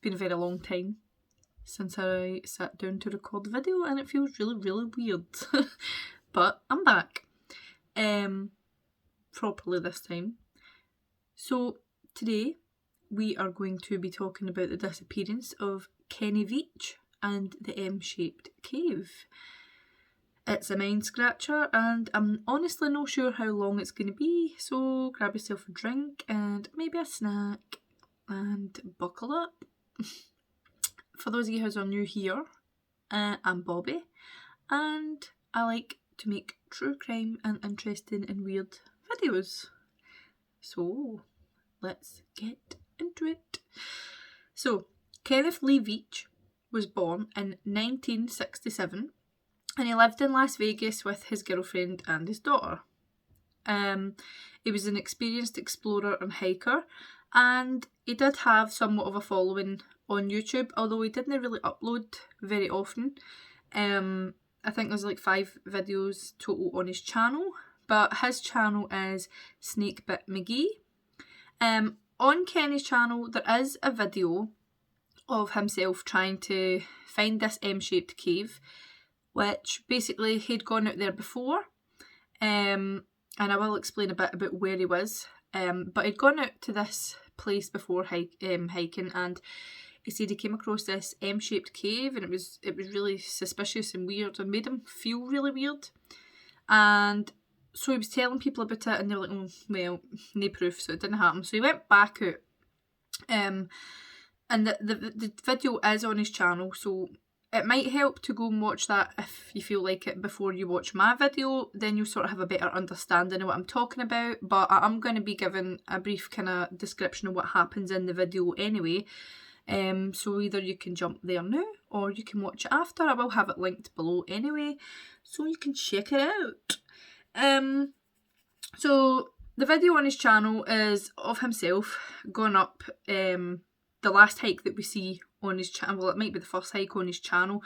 been a very long time since I sat down to record the video, and it feels really, really weird. But I'm back. Properly this time. So today we are going to be talking about the disappearance of Kenny Veach and the M-shaped cave. It's a mind scratcher, and I'm honestly not sure how long it's going to be, so grab yourself a drink and maybe a snack and buckle up. For those of you who are new here, I'm Bobby, and I like to make true crime and interesting and weird videos. So let's get into it. So Kenneth Lee Veach was born in 1967, and he lived in Las Vegas with his girlfriend and his daughter. He was an experienced explorer and hiker, and he did have somewhat of a following on YouTube, although he didn't really upload very often. I think there's like 5 videos total on his channel, but his channel is Snakebit McGee. On Kenny's channel there is a video of himself trying to find this M-shaped cave, which basically he'd gone out there before, and I will explain a bit about where he was, but he'd gone out to this place before hiking, and he said he came across this M-shaped cave, and it was really suspicious and weird, and made him feel really weird. And so he was telling people about it, and they were like, oh, well, no proof, so it didn't happen. So he went back out, and the video is on his channel, so it might help to go and watch that if you feel like it before you watch my video. Then you'll sort of have a better understanding of what I'm talking about, but I'm going to be giving a brief kind of description of what happens in the video anyway. So either you can jump there now or you can watch it after. I will have it linked below anyway, so you can check it out. So the video on his channel is of himself going up the last hike that we see on his channel. Well, it might be the first hike on his channel.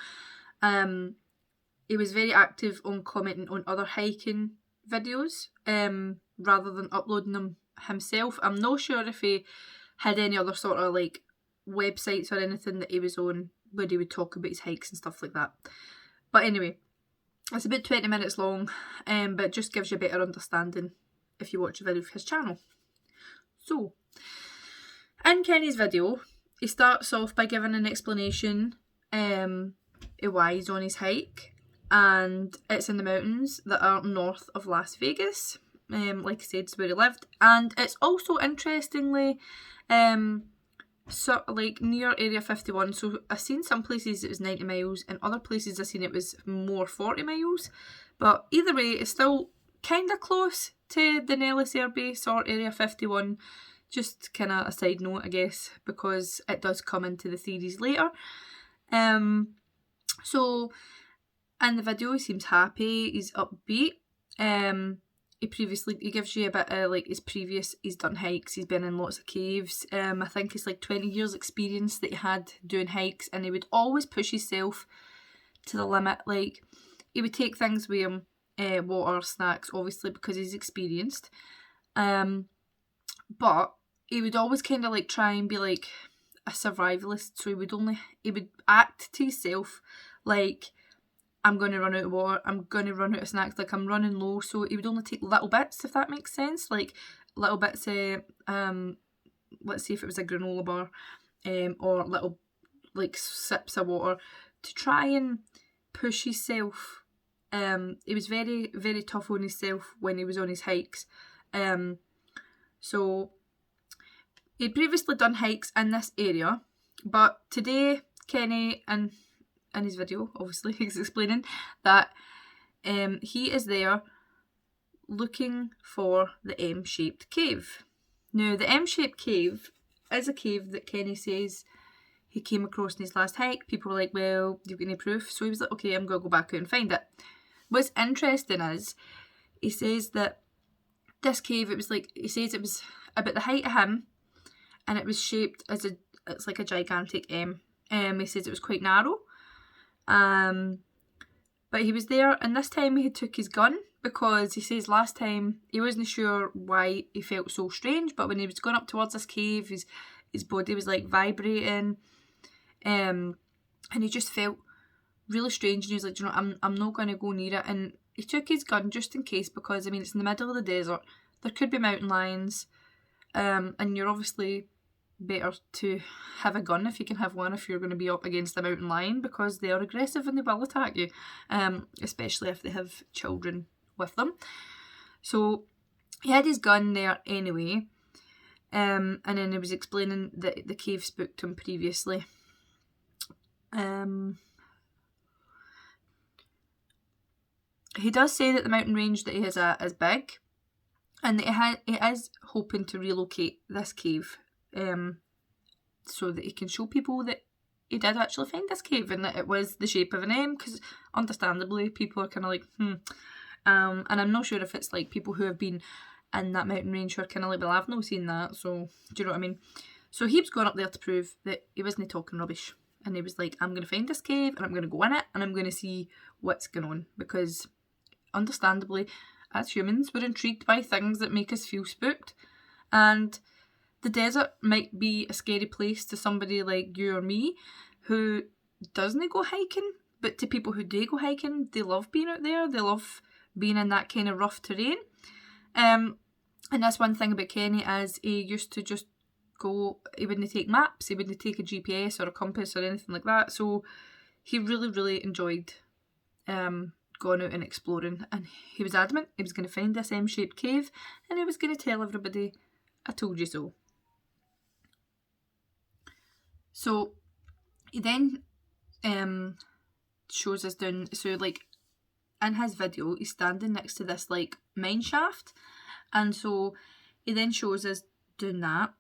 He was very active on commenting on other hiking videos rather than uploading them himself. I'm not sure if he had any other sort of like websites or anything that he was on where he would talk about his hikes and stuff like that. But anyway, it's about 20 minutes long, but it just gives you a better understanding if you watch a video of his channel. So, in Kenny's video, he starts off by giving an explanation of why he's on his hike, and it's in the mountains that are north of Las Vegas. Like I said, it's where he lived, and it's also interestingly sort of like near Area 51. So I've seen some places it was 90 miles, and other places I've seen it was more 40 miles. But either way, it's still kind of close to the Nellis Air Base or Area 51. Just kind of a side note, I guess, because it does come into the theories later. So in the video he seems happy, he's upbeat. He gives you a bit of like he's done hikes, he's been in lots of caves. I think it's like 20 years experience that he had doing hikes, and he would always push himself to the limit. Like, he would take things with him, water, snacks, obviously, because he's experienced. But he would always kind of like try and be like a survivalist, so he would act to himself like, I'm going to run out of water, I'm going to run out of snacks, like I'm running low. So he would only take little bits, if that makes sense, like little bits of, let's say if it was a granola bar, or little like sips of water to try and push himself. He was very, very tough on himself when he was on his hikes. So he'd previously done hikes in this area, but today Kenny, in his video, obviously, he's explaining that he is there looking for the M-shaped cave. Now, the M-shaped cave is a cave that Kenny says he came across in his last hike. People were like, well, you've got any proof? So he was like, okay, I'm going to go back out and find it. What's interesting is, he says that this cave, he says it was about the height of him, and it was shaped as it's like a gigantic M. He says it was quite narrow. But he was there, and this time he took his gun, because he says last time he wasn't sure why he felt so strange, but when he was going up towards this cave, his body was like vibrating, and he just felt really strange, and he was like, I'm not going to go near it. And he took his gun just in case, because I mean, it's in the middle of the desert, there could be mountain lions, and you're obviously better to have a gun, if you can have one, if you're going to be up against a mountain lion, because they are aggressive and they will attack you, especially if they have children with them. So he had his gun there anyway, and then he was explaining that the cave spooked him previously. He does say that the mountain range that he is at is big, and that he is hoping to relocate this cave, so that he can show people that he did actually find this cave and that it was the shape of an M, because understandably people are kind of like, and I'm not sure if it's like people who have been in that mountain range who are kind of like, well, I've not seen that, so do you know what I mean? So he was going up there to prove that he wasn't talking rubbish, and he was like, I'm going to find this cave and I'm going to go in it and I'm going to see what's going on, because understandably, as humans, we're intrigued by things that make us feel spooked, and the desert might be a scary place to somebody like you or me who doesn't go hiking, but to people who do go hiking, they love being out there, they love being in that kind of rough terrain. And that's one thing about Kenny, is he used to just go, he wouldn't take maps, he wouldn't take a GPS or a compass or anything like that, so he really, really enjoyed going out and exploring, and he was adamant he was going to find this M-shaped cave, and he was going to tell everybody, I told you so. So he then shows us down, so like in his video he's standing next to this like mine shaft, and so he then shows us doing that.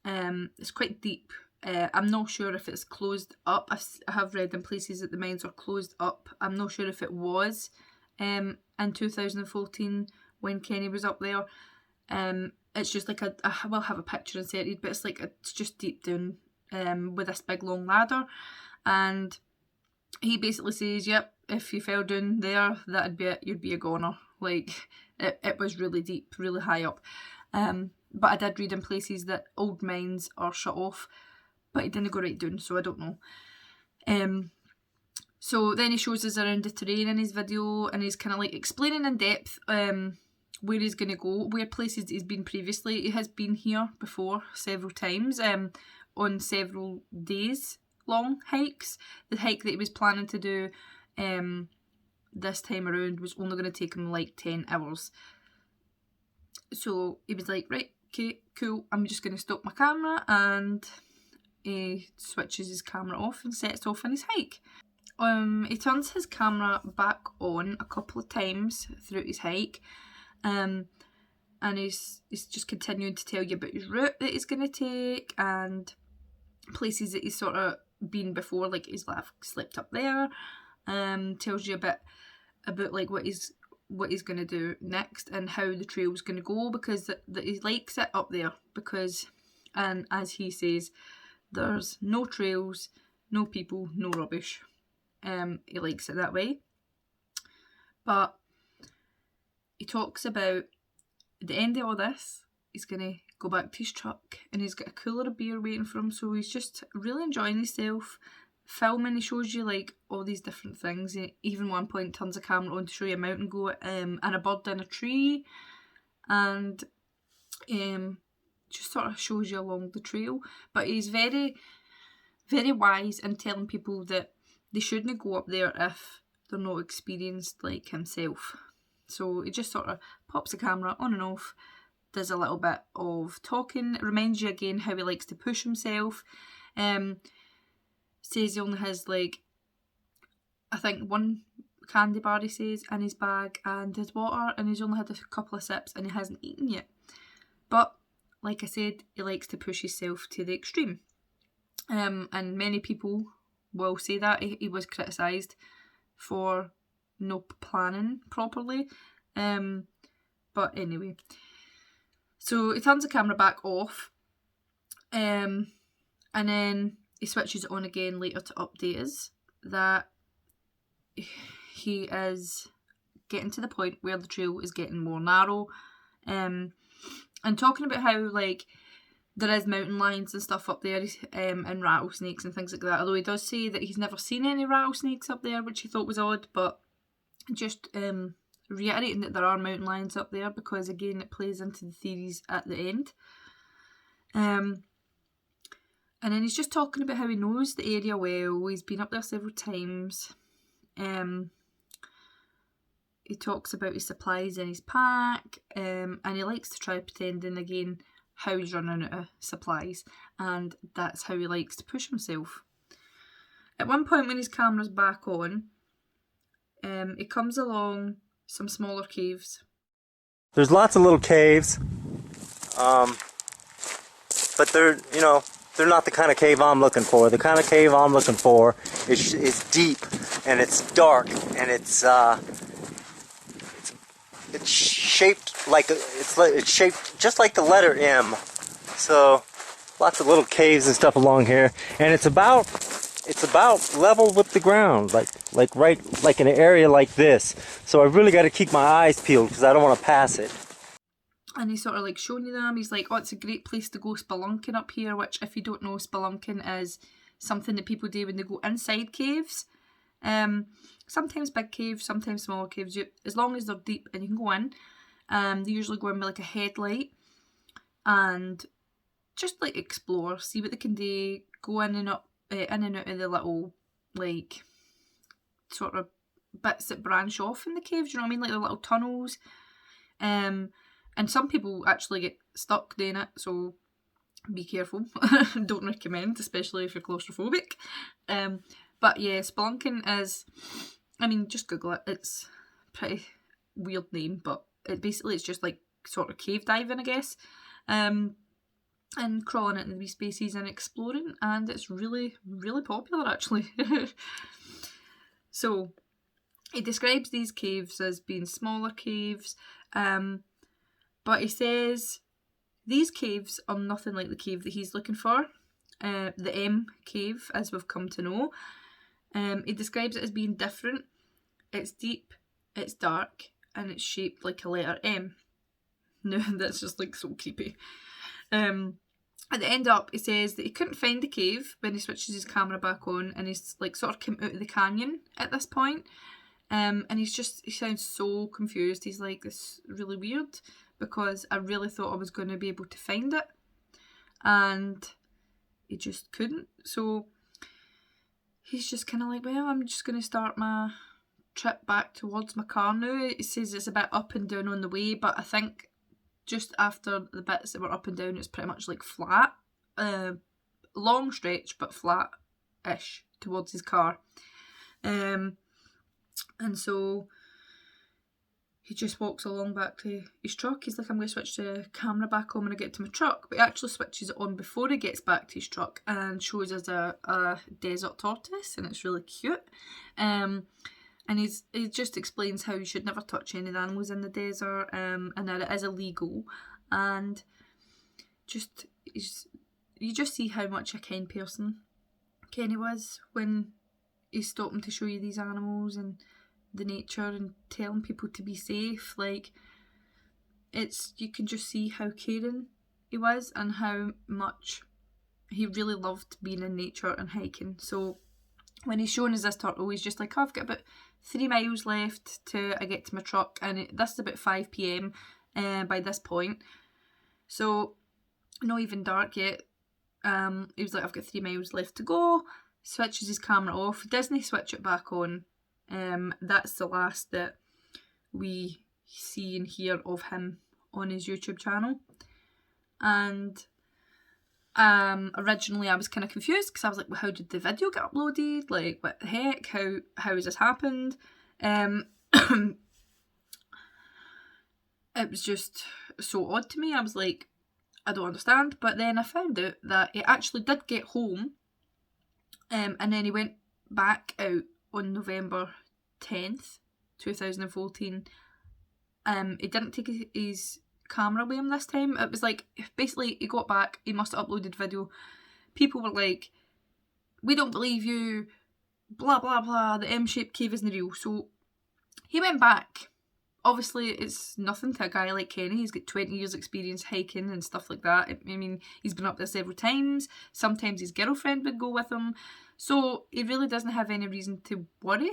It's quite deep. I'm not sure if it's closed up. I have read in places that the mines are closed up. I'm not sure if it was in 2014 when Kenny was up there. It's just like I will have a picture inserted, but it's just deep down, with this big long ladder, and he basically says, yep, if you fell down there, that'd be it, you'd be a goner. Like, it was really deep, really high up. But I did read in places that old mines are shut off, but he didn't go right down, so I don't know. So then he shows us around the terrain in his video, and he's kind of like explaining in depth where he's going to go, where places he's been previously. He has been here before several times, on several days long hikes. The hike that he was planning to do this time around was only going to take him like 10 hours. So he was like, right, okay, cool, I'm just going to stop my camera, and he switches his camera off and sets off on his hike. He turns his camera back on a couple of times throughout his hike, and he's just continuing to tell you about his route that he's going to take and places that he's sort of been before, like he's slept up there. Tells you a bit about like what he's going to do next and how the trail's going to go, because that he likes it up there, because, and as he says, there's no trails, no people, no rubbish. He likes it that way. But he talks about at the end of all this, he's going to go back to his truck and he's got a cooler of beer waiting for him, so he's just really enjoying himself filming. He shows you like all these different things. He even one point turns a camera on to show you a mountain goat and a bird in a tree, and just sort of shows you along the trail. But he's very, very wise in telling people that they shouldn't go up there if they're not experienced like himself. So he just sort of pops the camera on and off, does a little bit of talking. It reminds you again how he likes to push himself. Says he only has like, I think one candy bar, he says, in his bag, and his water, and he's only had a couple of sips and he hasn't eaten yet. But like I said, he likes to push himself to the extreme. And many people will say that. He was criticised for no planning properly. But anyway. So he turns the camera back off. And then he switches it on again later to update us that he is getting to the point where the trail is getting more narrow. And talking about how like there is mountain lions and stuff up there, and rattlesnakes and things like that. Although he does say that he's never seen any rattlesnakes up there, which he thought was odd, but just reiterating that there are mountain lions up there, because again it plays into the theories at the end. And then he's just talking about how he knows the area well, he's been up there several times. He talks about his supplies in his pack, and he likes to try pretending again how he's running out of supplies, and that's how he likes to push himself. At one point when his camera's back on, he comes along some smaller caves. There's lots of little caves, but they're not the kind of cave I'm looking for. The kind of cave I'm looking for is deep, and it's dark, and it's shaped like it's shaped just like the letter M. So lots of little caves and stuff along here, and it's about level with the ground, like in an area like this. So I really got to keep my eyes peeled because I don't want to pass it. And he's sort of like showing you them. He's like, oh, it's a great place to go spelunking up here, which if you don't know, spelunking is something that people do when they go inside caves. Sometimes big caves, sometimes smaller caves. As long as they're deep and you can go in, they usually go in with like a headlight and just like explore, see what they can do, go in and out of the little like sort of bits that branch off in the caves. You know what I mean, like the little tunnels. And some people actually get stuck doing it, so be careful. Don't recommend, especially if you're claustrophobic. But yeah, spelunking is, I mean, just Google it. It's a pretty weird name, but it's just like sort of cave diving, I guess. And crawling into the wee spaces and exploring, and it's really, really popular actually. So he describes these caves as being smaller caves, but he says these caves are nothing like the cave that he's looking for, the M cave, as we've come to know. He describes it as being different. It's deep, it's dark, and it's shaped like a letter M. No, that's just like so creepy. At the end up, he says that he couldn't find the cave when he switches his camera back on, and he's like sort of come out of the canyon at this point. And he sounds so confused. He's like, this is really weird because I really thought I was going to be able to find it, and he just couldn't. So he's just kind of like, well, I'm just going to start my trip back towards my car now. He says it's a bit up and down on the way, but I think just after the bits that were up and down, it's pretty much like flat. Long stretch, but flat-ish towards his car. And so he just walks along back to his truck. He's like, I'm going to switch the camera back on when I get to my truck. But he actually switches it on before he gets back to his truck and shows us a desert tortoise, and it's really cute. And he just explains how you should never touch any animals in the desert, and that it is illegal. And you just see how much a kind person Kenny was when he's stopping to show you these animals and the nature and telling people to be safe. Like, you can just see how caring he was and how much he really loved being in nature and hiking. So when he's showing us this turtle, he's just like, oh, I've got about 3 miles left till I get to my truck, and this is about 5 p.m. By this point, so not even dark yet. He was like, I've got 3 miles left to go. Switches his camera off. Disney switch it back on. That's the last that we see and hear of him on his YouTube channel. And originally I was kind of confused because I was like, well, how did the video get uploaded? Like, what the heck? How has this happened? It was just so odd to me. I was like, I don't understand. But then I found out that he actually did get home, and then he went back out on November 10th, 2014. He didn't take his camera with him this time. It was like, basically, he got back, he must have uploaded video. People were like, we don't believe you, blah blah blah, the M-shaped cave isn't real. So he went back obviously it's nothing to a guy like Kenny. He's got 20 years experience hiking and stuff like that. I mean, he's been up there several times. Sometimes his girlfriend would go with him. So he really doesn't have any reason to worry.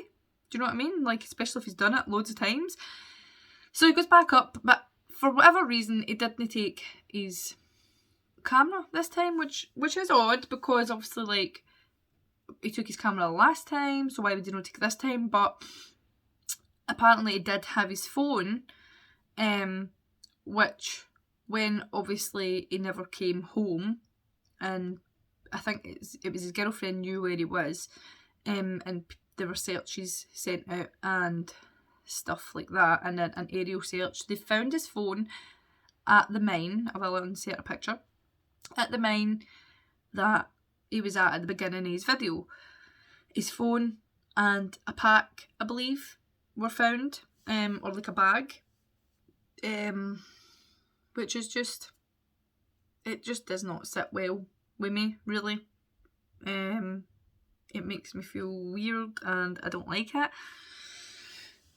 Do you know what I mean? Like, especially if he's done it loads of times. So he goes back up, but for whatever reason, he didn't take his camera this time, which is odd, because obviously, like, he took his camera last time, so why would he not take it this time? But apparently he did have his phone, which, when obviously he never came home, and I think it was his girlfriend knew where he was, and there were searches sent out and stuff like that, and an aerial search. They found his phone at the mine. I will insert a picture. At the mine that he was at the beginning of his video. His phone and a pack, I believe, were found, or like a bag, which is just, it just does not sit well with me, really. It makes me feel weird and I don't like it.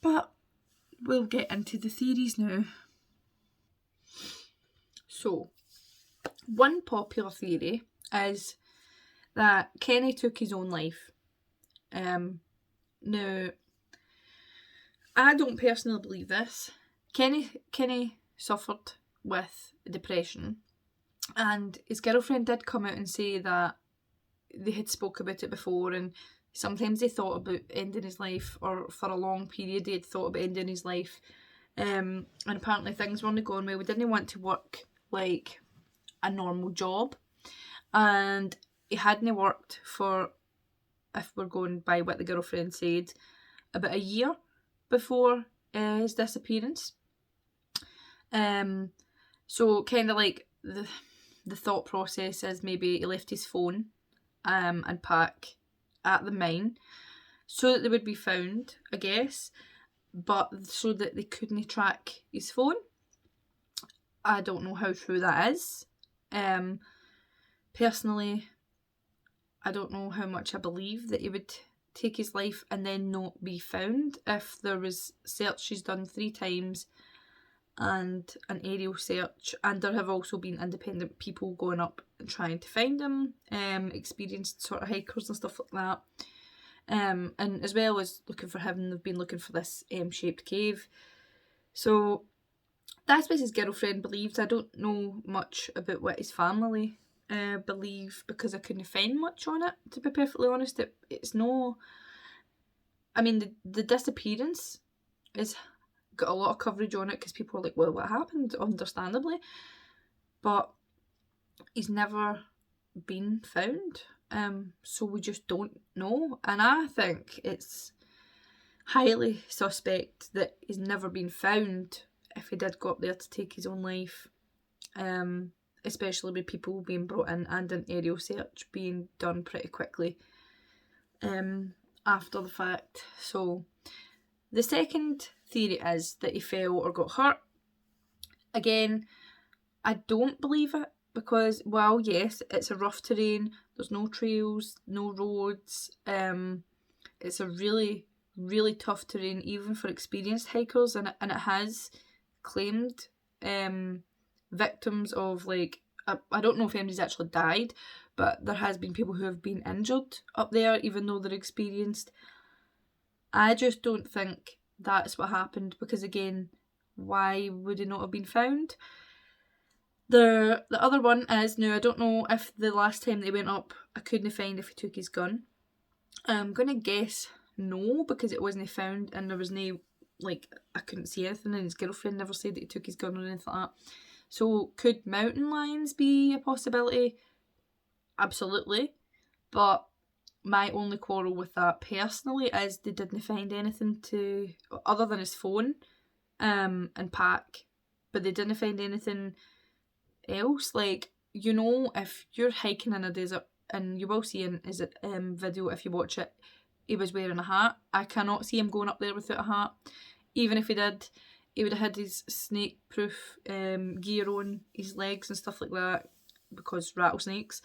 But we'll get into the theories now. So, one popular theory is that Kenny took his own life. Now, I don't personally believe this. Kenny suffered with depression, and his girlfriend did come out and say that they had spoke about it before, and sometimes they thought about ending his life, or for a long period they had thought about ending his life. And apparently things weren't going well. We didn't want to work like a normal job, and he hadn't worked for, if we're going by what the girlfriend said, about a year before his disappearance. So kind of like the thought process is maybe he left his phone and pack at the mine so that they would be found, I guess, but so that they couldn't track his phone. I don't know how true that is. Personally, I don't know how much I believe that he would take his life and then not be found if there was searches done 3 times and an aerial search, and there have also been independent people going up and trying to find him, experienced sort of hikers and stuff like that, and as well as looking for him, they've been looking for this M-shaped cave. So that's what his girlfriend believes. I don't know much about what his family believe, because I couldn't find much on it, to be perfectly honest. It's no, I mean, the disappearance is got a lot of coverage on it because people are like, well, what happened? Understandably, but he's never been found, so we just don't know. And I think it's highly suspect that he's never been found if he did go up there to take his own life, especially with people being brought in and an aerial search being done pretty quickly after the fact. So the second theory is that he fell or got hurt. Again, I don't believe it, because while yes, it's a rough terrain, there's no trails, no roads, it's a really, really tough terrain even for experienced hikers, and it has claimed victims of, like, I don't know if anybody's actually died, but there has been people who have been injured up there even though they're experienced. I just don't think that's what happened, because again, why would he not have been found? The other one is, now I don't know if the last time they went up I couldn't find if he took his gun. I'm gonna guess no, because it wasn't found and there was no, like, I couldn't see anything, and his girlfriend never said that he took his gun or anything like that. So could mountain lions be a possibility? Absolutely. But my only quarrel with that personally is they didn't find anything to, other than his phone and pack, but they didn't find anything else. Like, you know, if you're hiking in a desert, and you will see in his video if you watch it, he was wearing a hat. I cannot see him going up there without a hat. Even if he did, he would have had his snake-proof gear on his legs and stuff like that, because rattlesnakes.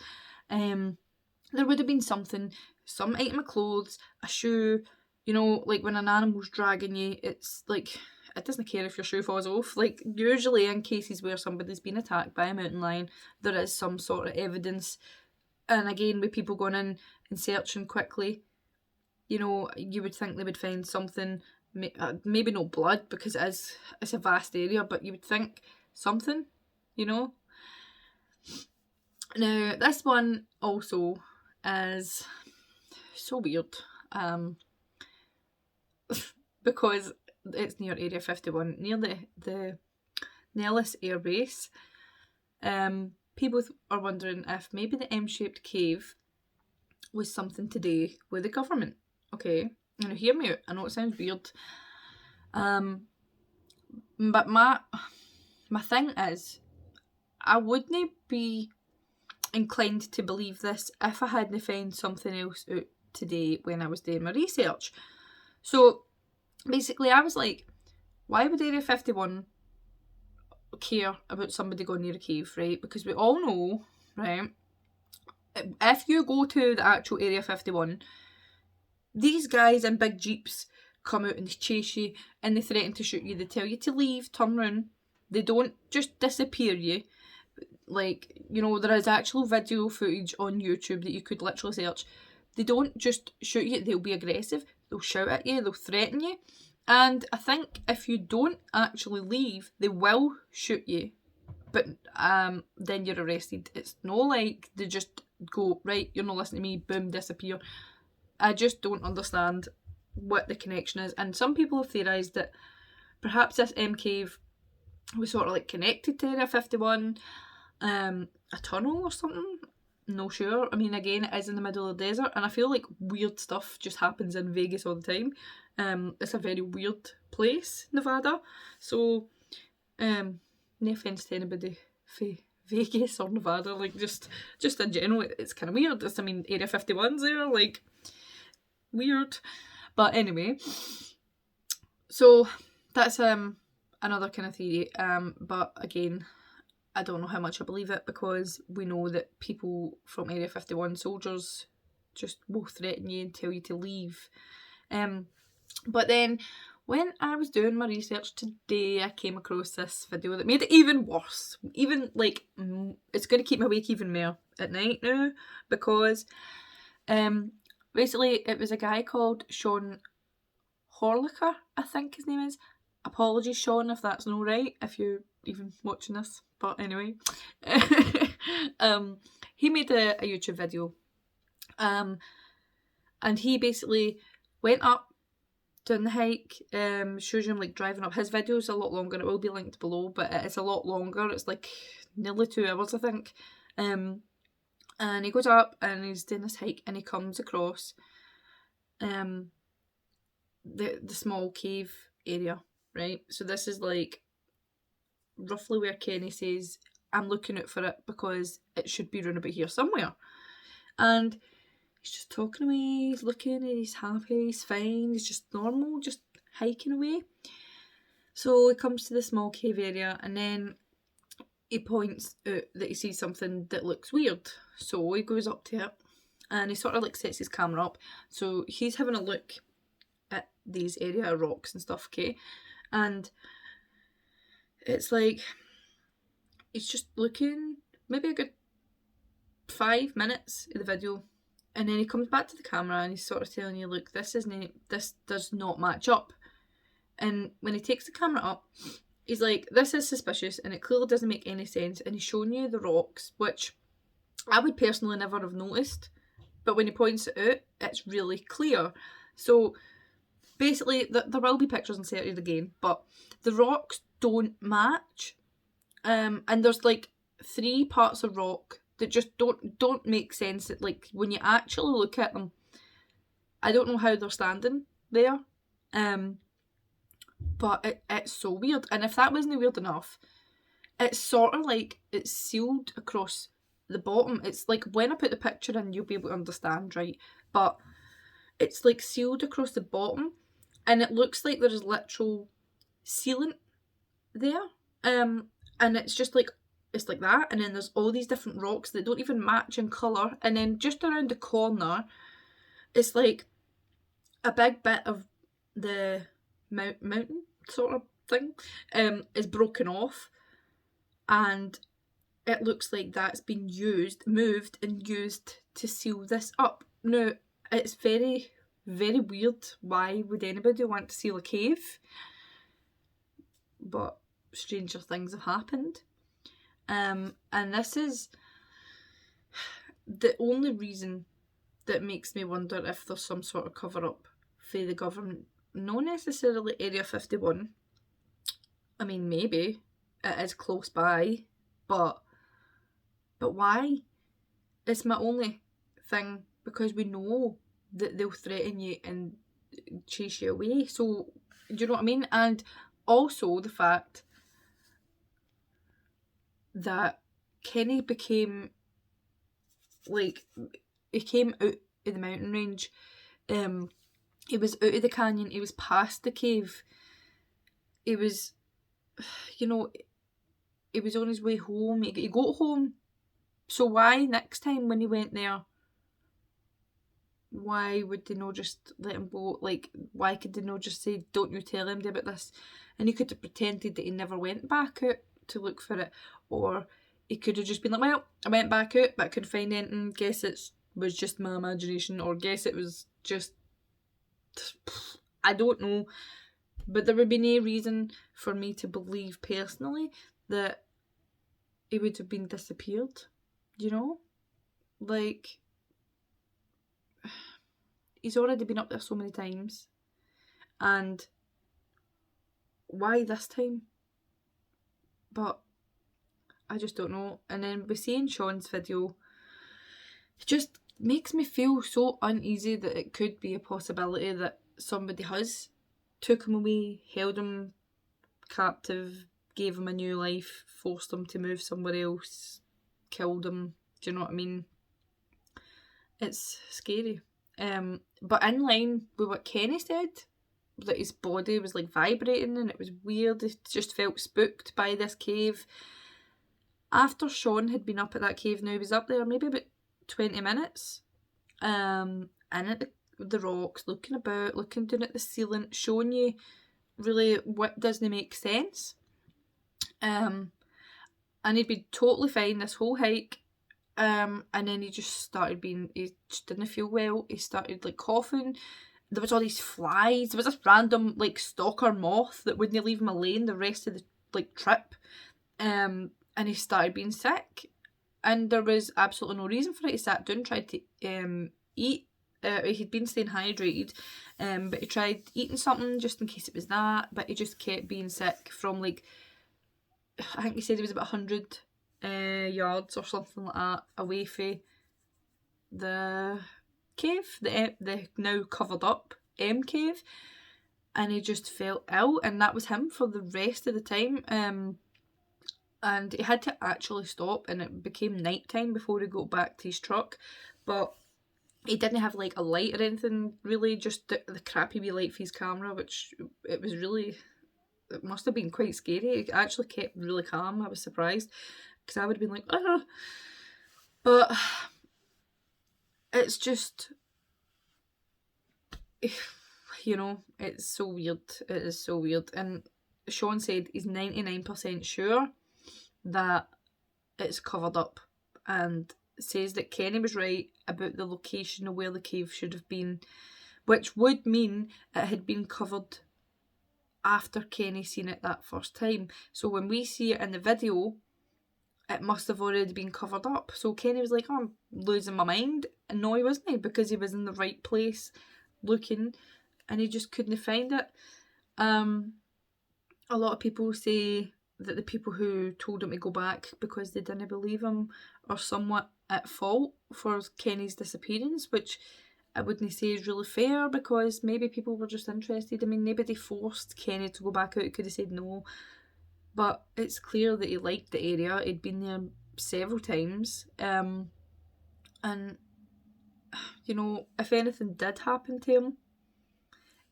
There would have been something, some item of clothes, a shoe, you know, like when an animal's dragging you, it's like, it doesn't care if your shoe falls off. Like, usually in cases where somebody's been attacked by a mountain lion, there is some sort of evidence. And again, with people going in and searching quickly, you know, you would think they would find something, maybe no blood, because it's a vast area, but you would think something, you know. Now, this one also is so weird, because it's near Area 51, near the Nellis Air Base. People are wondering if maybe the M-shaped cave was something to do with the government. Okay, now hear me out. I know it sounds weird, but my thing is, I wouldn't be inclined to believe this if I hadn't found something else out today when I was doing my research. So basically, I was like, why would Area 51 care about somebody going near a cave, right? Because we all know, right, if you go to the actual Area 51, these guys in big jeeps come out and they chase you and they threaten to shoot you. They tell you to leave, turn around. They don't just disappear you. Like, you know, there is actual video footage on YouTube that you could literally search. They don't just shoot you, they'll be aggressive, they'll shout at you, they'll threaten you. And I think if you don't actually leave, they will shoot you. But then you're arrested. It's not like they just go, right, you're not listening to me, boom, disappear. I just don't understand what the connection is. And some people have theorised that perhaps this M cave was sort of like connected to Area 51, a tunnel or something. No sure. I mean, again, it is in the middle of the desert, and I feel like weird stuff just happens in Vegas all the time. It's a very weird place, Nevada. So, no offence to anybody for Vegas or Nevada, like just in general, it's kind of weird. I mean, Area 51's there, like, weird. But anyway, so that's another kind of theory. But again, I don't know how much I believe it, because we know that people from Area 51, soldiers, just will threaten you and tell you to leave. But then when I was doing my research today, I came across this video that made it even worse. Even, like, it's going to keep me awake even more at night now, because basically it was a guy called Sean Horlicker, I think his name is. Apologies, Sean, if that's not right, if you're even watching this. But anyway, he made a YouTube video, and he basically went up, doing the hike, shows you him like driving up. His video's a lot longer, it will be linked below, but it's a lot longer, it's like nearly 2 hours, I think. And he goes up and he's doing this hike, and he comes across the small cave area, right? So this is like roughly where Kenny says, I'm looking out for it because it should be round about here somewhere. And he's just talking away, he's looking, and he's happy, he's fine, he's just normal, just hiking away. So he comes to the small cave area, and then he points out that he sees something that looks weird. So he goes up to it, and he sort of like sets his camera up. So he's having a look at these area of rocks and stuff, okay? And it's like, he's just looking, maybe a good 5 minutes of the video, and then he comes back to the camera and he's sort of telling you, look, this does not match up. And when he takes the camera up, he's like, this is suspicious and it clearly doesn't make any sense. And he's showing you the rocks, which I would personally never have noticed, but when he points it out, it's really clear. So basically, there will be pictures inserted again, but the rocks don't match. And there's like 3 parts of rock that just don't make sense. That, like, when you actually look at them, I don't know how they're standing there. But it's so weird. And if that wasn't weird enough, it's sort of like it's sealed across the bottom. It's like, when I put the picture in, you'll be able to understand, right? But it's like sealed across the bottom, and it looks like there's literal sealant there. And it's just like, it's like that, and then there's all these different rocks that don't even match in colour, and then just around the corner, it's like a big bit of the mountain sort of thing is broken off, and it looks like that's been moved and used to seal this up. Now, it's very, very weird. Why would anybody want to seal a cave? But stranger things have happened. And this is the only reason that makes me wonder if there's some sort of cover-up for the government. Not necessarily Area 51. I mean, maybe. It is close by. But why? It's my only thing, because we know that they'll threaten you and chase you away. So, do you know what I mean? And also the fact that Kenny became, like, he came out of the mountain range. He was out of the canyon. He was past the cave. He was, he was on his way home. He got home. So why next time when he went there, why would they not just let him go? Like, why could they not just say, don't you tell him about this? And he could have pretended that he never went back out to look for it. Or he could have just been like, well, I went back out, but I couldn't find anything. Guess it was just my imagination. Or guess it was just... I don't know. But there would be no reason for me to believe personally that he would have been disappeared. You know? Like, he's already been up there so many times. And why this time? But I just don't know. And then we see in Sean's video, it just makes me feel so uneasy that it could be a possibility that somebody has took him away, held him captive, gave him a new life, forced him to move somewhere else, killed him. Do you know what I mean? It's scary. But in line with what Kenny said, that his body was like vibrating and it was weird. He just felt spooked by this cave. After Sean had been up at that cave, now he was up there maybe about 20 minutes, and at the rocks, looking about, looking down at the ceiling, showing you really what doesn't make sense. And he'd been totally fine this whole hike. And then he just didn't feel well. He started like coughing. There was all these flies. There was this random like stalker moth that wouldn't leave him alone the rest of the like trip. And he started being sick. And there was absolutely no reason for it. He sat down, tried to eat. He'd been staying hydrated, but he tried eating something just in case it was that. But he just kept being sick from like, I think he said he was about 100 yards or something like that away from the cave, the now covered up M cave, and he just felt ill, and that was him for the rest of the time. And he had to actually stop, and it became night time before he got back to his truck. But he didn't have like a light or anything really, just the crappy wee light for his camera, which it must have been quite scary. It actually kept really calm. I was surprised, because I would have been like, ah. But it's just, you know, it's so weird. It is so weird. And Sean said he's 99% sure that it's covered up, and says that Kenny was right about the location of where the cave should have been, which would mean it had been covered after Kenny seen it that first time. So when we see it in the video, it must have already been covered up. So Kenny was like, oh, I'm losing my mind. And no, he wasn't, because he was in the right place looking, and he just couldn't find it. A lot of people say that the people who told him to go back because they didn't believe him are somewhat at fault for Kenny's disappearance, which I wouldn't say is really fair, because maybe people were just interested. I mean, nobody forced Kenny to go back out. He could have said no. But it's clear that he liked the area. He'd been there several times. And, you know, if anything did happen to him,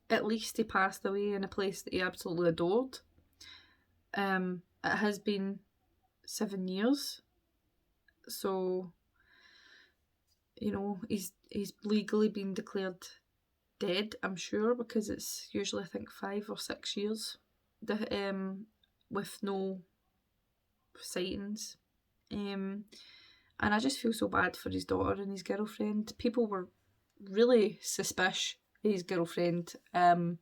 at least he passed away in a place that he absolutely adored. It has been 7 years. So, you know, he's legally been declared dead, I'm sure, because it's usually, I think, 5 or 6 years with no sightings. And I just feel so bad for his daughter and his girlfriend. People were really suspicious of his girlfriend. And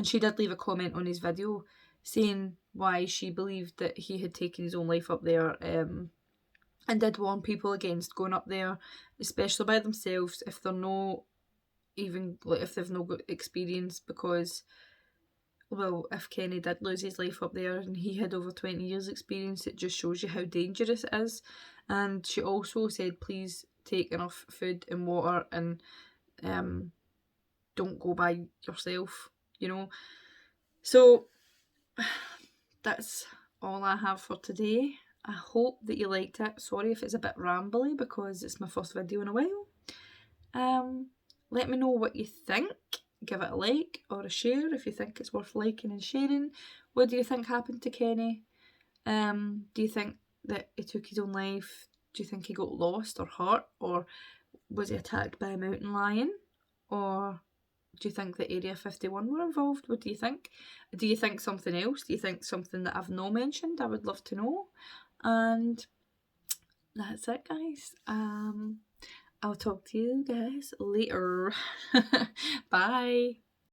she did leave a comment on his video saying why she believed that he had taken his own life up there, and did warn people against going up there, especially by themselves, if they're not even, like, if they've not got experience, because, well, if Kenny did lose his life up there and he had over 20 years experience, it just shows you how dangerous it is. And she also said, please take enough food and water, and don't go by yourself, you know. So that's all I have for today. I hope that you liked it. Sorry if it's a bit rambly because it's my first video in a while. Let me know what you think. Give it a like or a share if you think it's worth liking and sharing. What do you think happened to Kenny? Do you think that he took his own life? Do you think he got lost or hurt? Or was he attacked by a mountain lion? Or do you think that Area 51 were involved? What do you think? Do you think something else? Do you think something that I've not mentioned? I would love to know. And that's it, guys. I'll talk to you guys later. Bye.